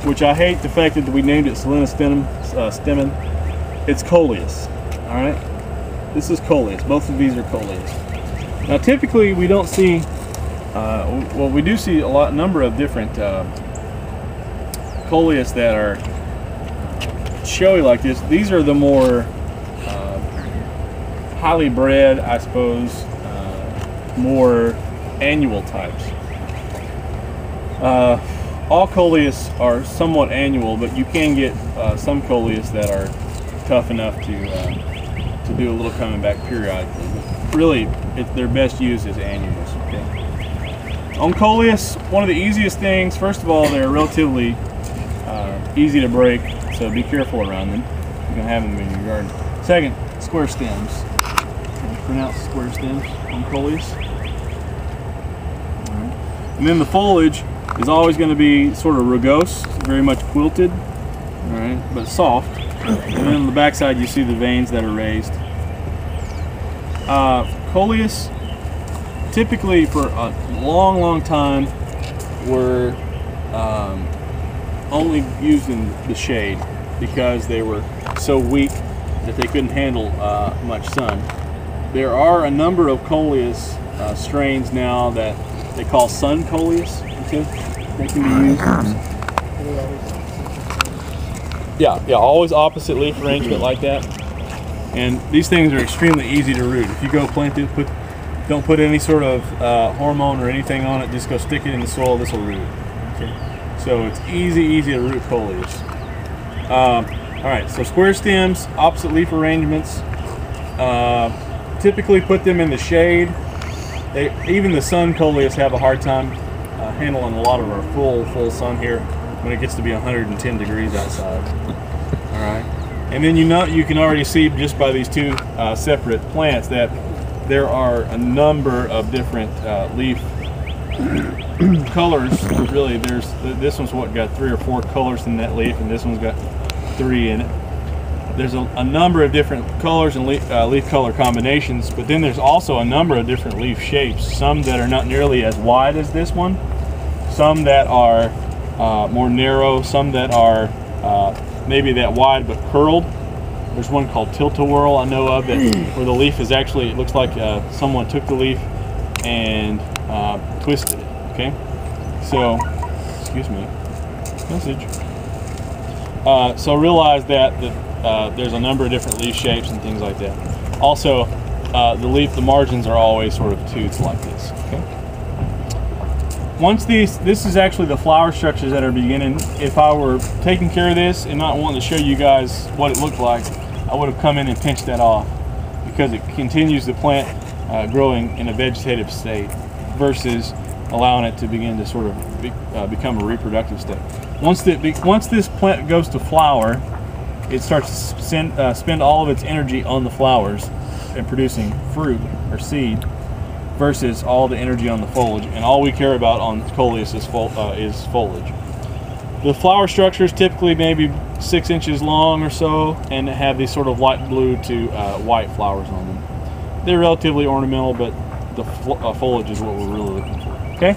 which I hate the fact that we named it Solenostemon. It's Coleus. All right, this is Coleus. Both of these are Coleus. Now, typically we don't see. Well, we do see a number of different Coleus that are showy like this. These are the more highly bred, I suppose, more annual types. All Coleus are somewhat annual, but you can get some Coleus that are tough enough to do a little coming back periodically. But really, their best use is annuals. Okay? On Coleus, one of the easiest things, first of all, they're relatively easy to break, so be careful around them. You can have them in your garden. Second, square stems. Pronounce square stems on Coleus. And then the foliage is always going to be sort of rugose, very much quilted, all right, but soft. And then on the backside you see the veins that are raised. Coleus, typically for a long time, were only used in the shade because they were so weak that they couldn't handle much sun. There are a number of Coleus strains now that they call sun Coleus. They can be used. Yeah, always opposite leaf arrangement like that. And these things are extremely easy to root. If you go plant it, don't put any sort of hormone or anything on it. Just go stick it in the soil. This will root. Okay. So it's easy to root Coleus. All right. So square stems, opposite leaf arrangements. Typically put them in the shade. Even the sun Coleus have a hard time handling a lot of our full sun here when it gets to be 110 degrees outside. All right, and then you can already see just by these two separate plants that there are a number of different leaf colors. Really, this one's got 3 or 4 colors in that leaf, and this one's got 3 in it. There's a number of different colors and leaf color combinations, but then there's also a number of different leaf shapes. Some that are not nearly as wide as this one, some that are more narrow, some that are maybe that wide but curled. There's one called tilt-a-whirl I know of, where the leaf is actually, it looks like someone took the leaf and twisted it. Okay, so excuse me, message. So realize that there's a number of different leaf shapes and things like that. Also, the margins are always sort of toothed like this. Okay. Once this is actually the flower structures that are beginning. If I were taking care of this and not wanting to show you guys what it looked like, I would have come in and pinched that off, because it continues the plant growing in a vegetative state versus allowing it to begin to sort of become a reproductive state. Once this plant goes to flower, it starts to spend all of its energy on the flowers and producing fruit or seed, versus all the energy on the foliage. And all we care about on Coleus is foliage. The flower structures typically maybe 6 inches long or so, and have these sort of light blue to white flowers on them. They're relatively ornamental, but the foliage is what we're really looking for. Okay.